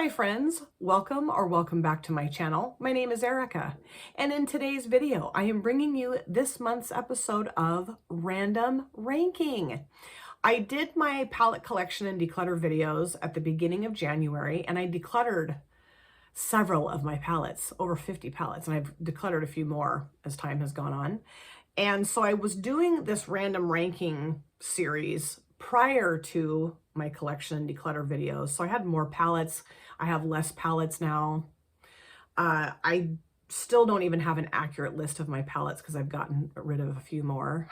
Hi friends, welcome back to my channel. My name is Erica, and in today's video I am bringing you this month's episode of Random Ranking. I did my palette collection and declutter videos at the beginning of January, and I decluttered several of my palettes, over 50 palettes, and I've decluttered a few more as time has gone on. And so I was doing this random ranking series prior to my collection and declutter videos. So I had more palettes. I have less palettes now. I still don't even have an accurate list of my palettes because I've gotten rid of a few more.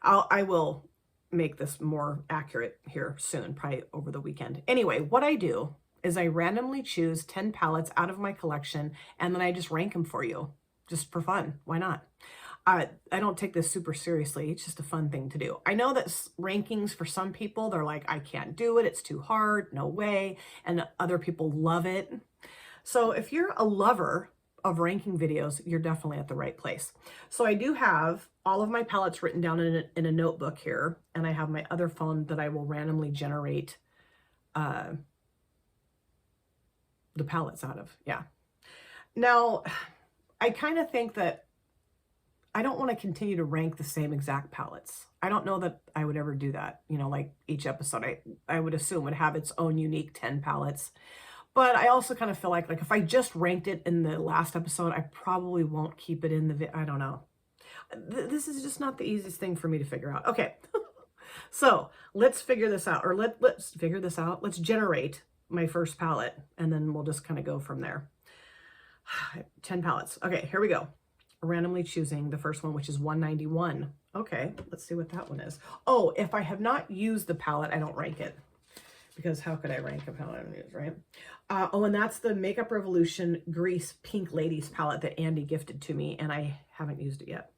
I will make this more accurate here soon, probably over the weekend. Anyway, what I do is I randomly choose 10 palettes out of my collection, and then I just rank them for you, just for fun. Why not? I don't take this super seriously. It's just a fun thing to do. I know that rankings for some people, they're like, I can't do it. It's too hard. No way. And other people love it. So if you're a lover of ranking videos, you're definitely at the right place. So I do have all of my palettes written down in a notebook here. And I have my other phone that I will randomly generate the palettes out of. Yeah. Now, I kind of think that I don't want to continue to rank the same exact palettes. I don't know that I would ever do that. You know, like each episode, I would assume would have its own unique 10 palettes. But I also kind of feel like if I just ranked it in the last episode, I probably won't keep it in the, I don't know. This is just not the easiest thing for me to figure out. Okay, so let's figure this out, or let's figure this out. Let's generate my first palette, and then we'll just kind of go from there. 10 palettes. Okay, here we go. Randomly choosing the first one, which is 191. Okay, let's see what that one is. Oh, if I have not used the palette, I don't rank it, because how could I rank a palette I don't use, right? Oh, and that's the Makeup Revolution Grease Pink Ladies palette that Andy gifted to me, and I haven't used it yet.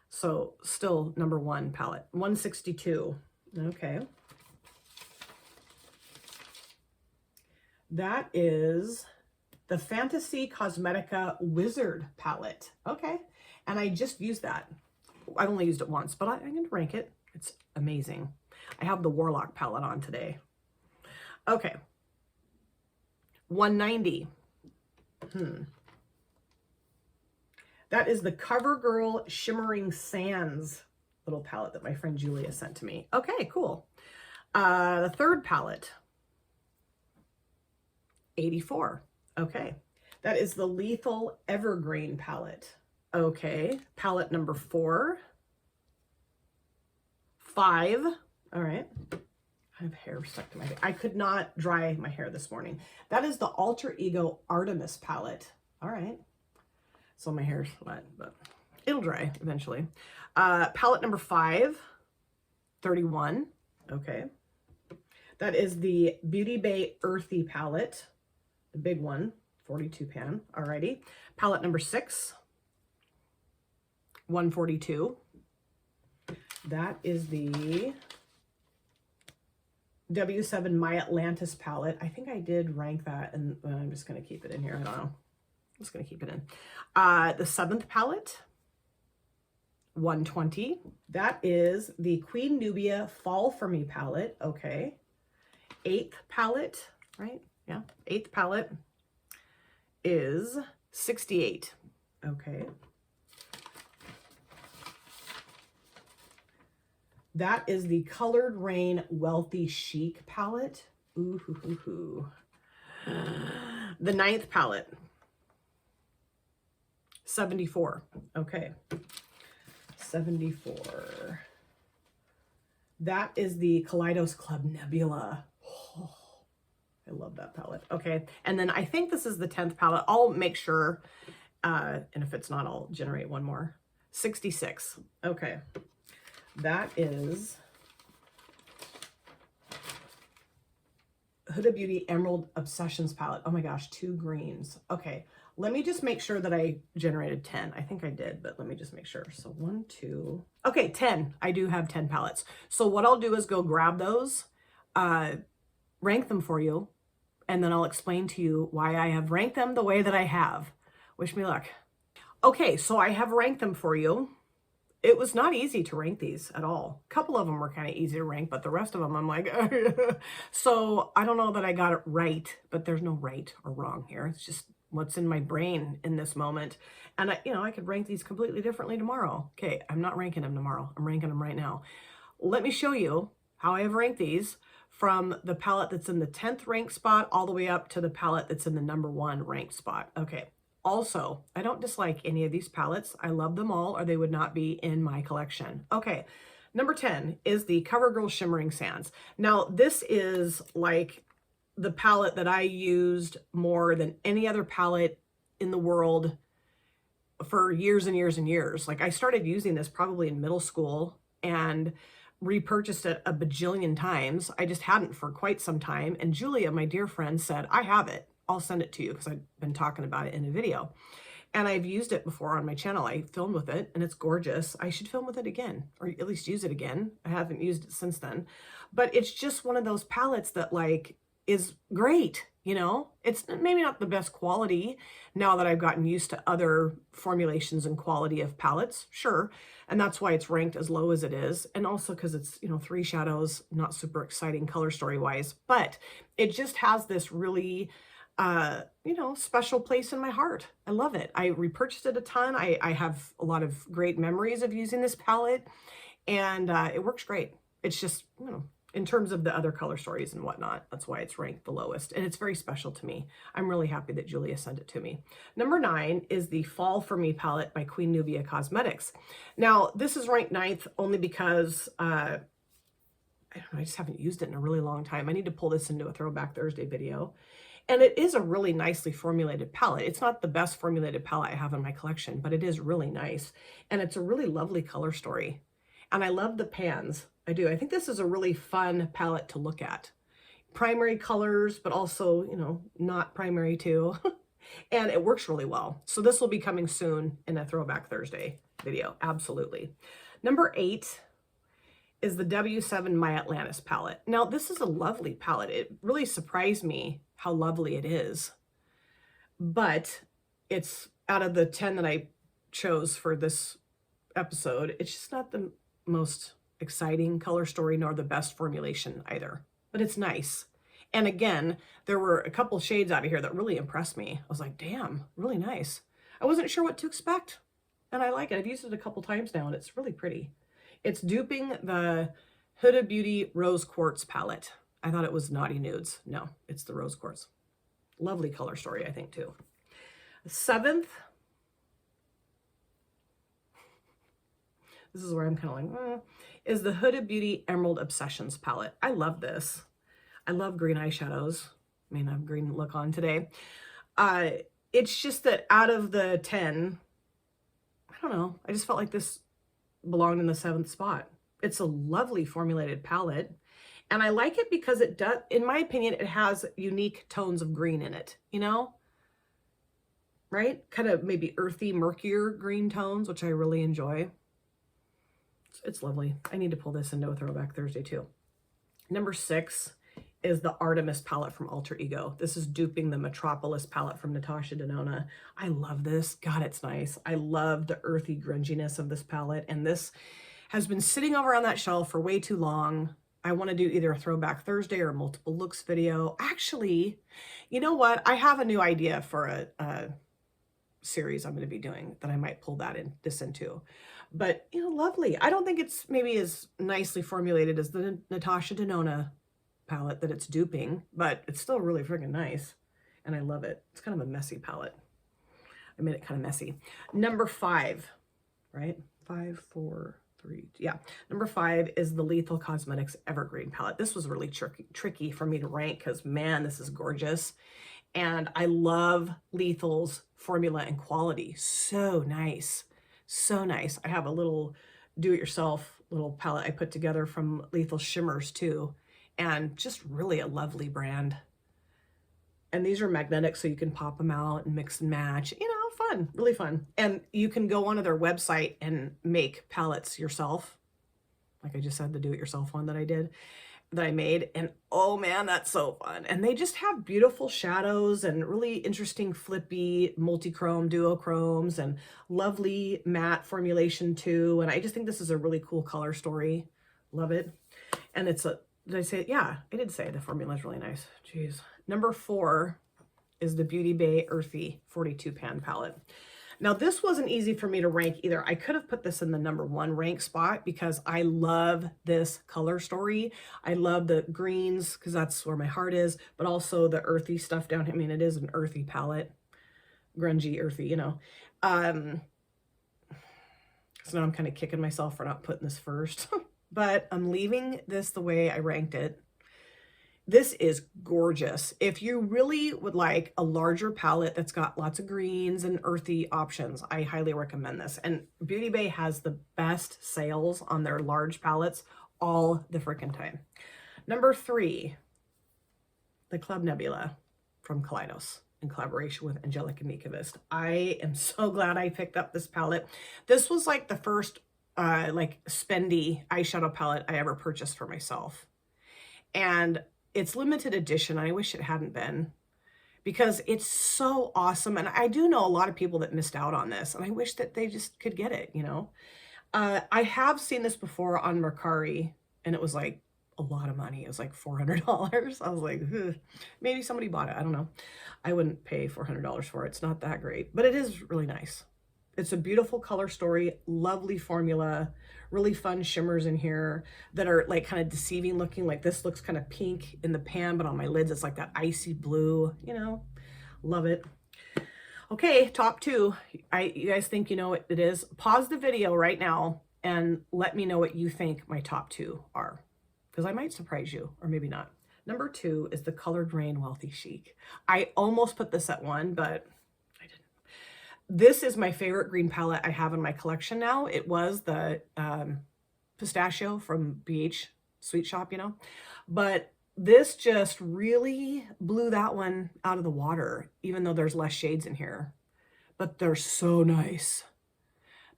So still number one palette, 162. Okay. That is the Fantasy Cosmetica Wizard palette. Okay. And I just used that. I only used it once, but I'm going to rank it. It's amazing. I have the Warlock palette on today. Okay. 190. That is the CoverGirl Shimmering Sands little palette that my friend Julia sent to me. Okay, cool. The third palette, 84. Okay, that is the Lethal Evergreen palette. Okay, palette number 4. 5. All right. I have hair stuck to my face. I could not dry my hair this morning. That is the Alter Ego Artemis palette. All right. So my hair's wet, but it'll dry eventually. Palette number 5. 31. Okay. That is the Beauty Bay Earthy palette. The big one, 42 pan. Alrighty. Palette number 6, 142. That is the W7 My Atlantis palette. I think I did rank that, and I'm just going to keep it in here. I don't know. I'm just going to keep it in. The 7th palette, 120. That is the Queen Nubia Fall For Me palette. Okay. 8th palette, right? Yeah, 8th palette is 68. Okay. That is the Colored Rain Wealthy Chic palette. Ooh, hoo, hoo, hoo. The 9th palette, 74. Okay. 74. That is the Kaleidos Club Nebula. Oh, I love that palette. Okay, and then I think this is the 10th palette. I'll make sure, and if it's not, I'll generate one more. 66. Okay, that is Huda Beauty Emerald Obsessions palette. Oh my gosh, 2 greens. Okay, let me just make sure that I generated 10. I think I did, but let me just make sure. So 1, 2, okay, 10. I do have 10 palettes. So what I'll do is go grab those, rank them for you, and then I'll explain to you why I have ranked them the way that I have. Wish me luck. Okay, so I have ranked them for you. it was not easy to rank these at all. A couple of them were kind of easy to rank, but the rest of them I'm like, so I don't know that I got it right, but there's no right or wrong here. It's just what's in my brain in this moment. And I could rank these completely differently tomorrow. Okay, I'm not ranking them tomorrow. I'm ranking them right now. Let me show you how I have ranked these from the palette that's in the 10th ranked spot all the way up to the palette that's in the number 1 ranked spot. Okay. Also, I don't dislike any of these palettes. I love them all, or they would not be in my collection. Okay, number 10 is the CoverGirl Shimmering Sands. Now, this is like the palette that I used more than any other palette in the world for years and years and years. Like, I started using this probably in middle school and repurchased it a bajillion times. I just hadn't for quite some time. And Julia, my dear friend, said, I have it. I'll send it to you, because I've been talking about it in a video. And I've used it before on my channel. I filmed with it and it's gorgeous. I should film with it again, or at least use it again. I haven't used it since then. But it's just one of those palettes that like is great. It's maybe not the best quality now that I've gotten used to other formulations and quality of palettes, sure. And that's why it's ranked as low as it is. And also because it's, 3 shadows, not super exciting color story wise, but it just has this really, special place in my heart. I love it. I repurchased it a ton. I have a lot of great memories of using this palette, and it works great. It's just, in terms of the other color stories and whatnot, that's why it's ranked the lowest. And it's very special to me. I'm really happy that Julia sent it to me. Number 9 is the Fall For Me palette by Queen Nubia Cosmetics. Now, this is ranked 9th only because, I don't know, I just haven't used it in a really long time. I need to pull this into a Throwback Thursday video. And it is a really nicely formulated palette. It's not the best formulated palette I have in my collection, but it is really nice. And it's a really lovely color story. And I love the pans. I do. I think this is a really fun palette to look at. Primary colors, but also, not primary too. And it works really well. So this will be coming soon in a Throwback Thursday video. Absolutely. Number 8 is the W7 My Atlantis palette. Now, this is a lovely palette. It really surprised me how lovely it is. But it's out of the 10 that I chose for this episode, it's just not the most exciting color story nor the best formulation either. But it's nice. And again, there were a couple shades out of here that really impressed me. I was like, damn, really nice. I wasn't sure what to expect. And I like it. I've used it a couple times now and it's really pretty. It's duping the Huda Beauty Rose Quartz palette. I thought it was Naughty Nudes. No, it's the Rose Quartz. Lovely color story, I think, too. 7th. This is where I'm kind of like, is the Huda Beauty Emerald Obsessions palette. I love this. I love green eyeshadows. I mean, I have green look on today. It's just that out of the 10, I don't know, I just felt like this belonged in the 7th spot. It's a lovely formulated palette. And I like it because it does, in my opinion, it has unique tones of green in it, right? Kind of maybe earthy, murkier green tones, which I really enjoy. It's lovely. I need to pull this into a Throwback Thursday too. Number 6 is the Artemis palette from Alter Ego. This is duping the Metropolis palette from Natasha Denona. I love this. God, it's nice. I love the earthy grunginess of this palette. And this has been sitting over on that shelf for way too long. I want to do either a Throwback Thursday or a multiple looks video. Actually, you know what? I have a new idea for a series I'm going to be doing that I might pull this into. But, lovely. I don't think it's maybe as nicely formulated as the Natasha Denona palette that it's duping, but it's still really freaking nice. And I love it. It's kind of a messy palette. I made it kind of messy. Number 5, right? 5, 4, 3. Yeah. Number 5 is the Lethal Cosmetics Evergreen palette. This was really tricky for me to rank because, man, this is gorgeous. And I love Lethal's formula and quality. So nice. So nice. I have a little do-it-yourself little palette I put together from Lethal Shimmers too. And just really a lovely brand. And these are magnetic, so you can pop them out and mix and match. Fun, really fun. And you can go onto their website and make palettes yourself. Like I just said, the do-it-yourself one that I did. that I made, and oh man, that's so fun. And they just have beautiful shadows and really interesting flippy multi-chrome duochromes and lovely matte formulation too. And I just think this is a really cool color story. Love it. And it's a, did I say it? Yeah, I did say the formula is really nice. Jeez. Number 4 is the Beauty Bay Earthy 42 pan palette. Now, this wasn't easy for me to rank either. I could have put this in the number 1 rank spot because I love this color story. I love the greens because that's where my heart is, but also the earthy stuff down here. I mean, it is an earthy palette, grungy, earthy, you know. So now I'm kind of kicking myself for not putting this first, but I'm leaving this the way I ranked it. This is gorgeous. If you really would like a larger palette that's got lots of greens and earthy options, I highly recommend this. And Beauty Bay has the best sales on their large palettes all the freaking time. Number 3, the Club Nebula from Kaleidos in collaboration with Angelica Mikovist. I am so glad I picked up this palette. This was like the first like spendy eyeshadow palette I ever purchased for myself. And it's limited edition. I wish it hadn't been because it's so awesome. And I do know a lot of people that missed out on this, and I wish that they just could get it, you know. I have seen this before on Mercari, and it was like a lot of money. It was like $400. I was like, ugh. Maybe somebody bought it. I don't know. I wouldn't pay $400 for it. It's not that great, but it is really nice. It's a beautiful color story, lovely formula, really fun shimmers in here that are like kind of deceiving looking. Like this looks kind of pink in the pan, but on my lids, it's like that icy blue, you know, love it. Okay, top 2. You guys think you know what it is? Pause the video right now and let me know what you think my top 2 are, because I might surprise you, or maybe not. Number 2 is the Colored Rain Wealthy Chic. I almost put this at 1, but this is my favorite green palette I have in my collection now. It was the pistachio from BH Sweet Shop, you know, but this just really blew that one out of the water, even though there's less shades in here, but they're so nice.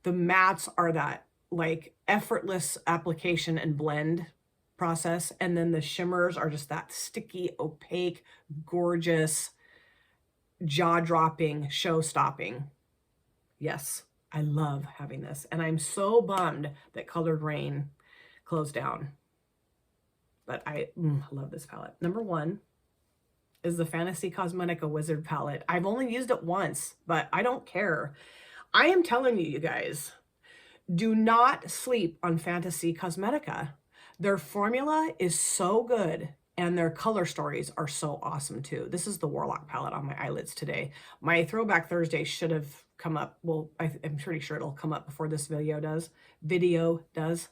The mattes are that like effortless application and blend process. And then the shimmers are just that sticky, opaque, gorgeous, jaw-dropping, show-stopping. Yes, I love having this. And I'm so bummed that Colored Rain closed down. But I love this palette. Number 1 is the Fantasy Cosmetica Wizard palette. I've only used it once, but I don't care. I am telling you, you guys, do not sleep on Fantasy Cosmetica. Their formula is so good. And their color stories are so awesome too. This is the Warlock palette on my eyelids today. My Throwback Thursday should have come up. Well, I'm pretty sure it'll come up before this video does.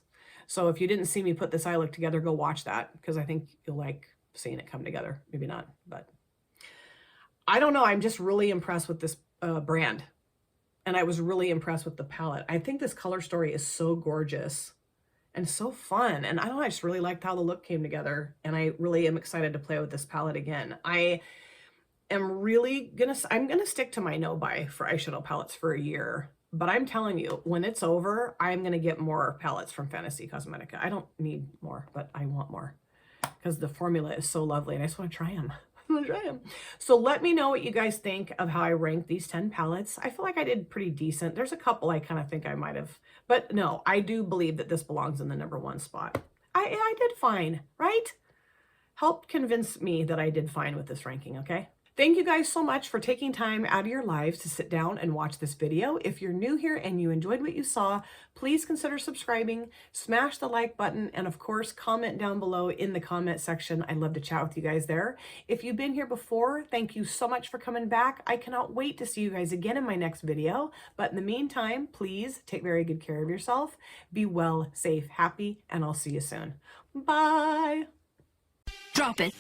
So if you didn't see me put this eye look together, go watch that, because I think you'll like seeing it come together. Maybe not, but I don't know. I'm just really impressed with this brand. And I was really impressed with the palette. I think this color story is so gorgeous and so fun. And I don't know, I just really liked how the look came together. And I really am excited to play with this palette again. I am really I'm gonna stick to my no-buy for eyeshadow palettes for a year. But I'm telling you, when it's over, I'm gonna get more palettes from Fantasy Cosmetica. I don't need more, but I want more because the formula is so lovely and I just wanna try them. So let me know what you guys think of how I rank these 10 palettes. I feel like I did pretty decent. There's a couple I kind of think I might have, but no, I do believe that this belongs in the number 1 spot. I did fine, right? Help convince me that I did fine with this ranking, okay? Thank you guys so much for taking time out of your lives to sit down and watch this video. If you're new here and you enjoyed what you saw, please consider subscribing, smash the like button, and of course, comment down below in the comment section. I'd love to chat with you guys there. If you've been here before, thank you so much for coming back. I cannot wait to see you guys again in my next video. But in the meantime, please take very good care of yourself. Be well, safe, happy, and I'll see you soon. Bye. Drop it.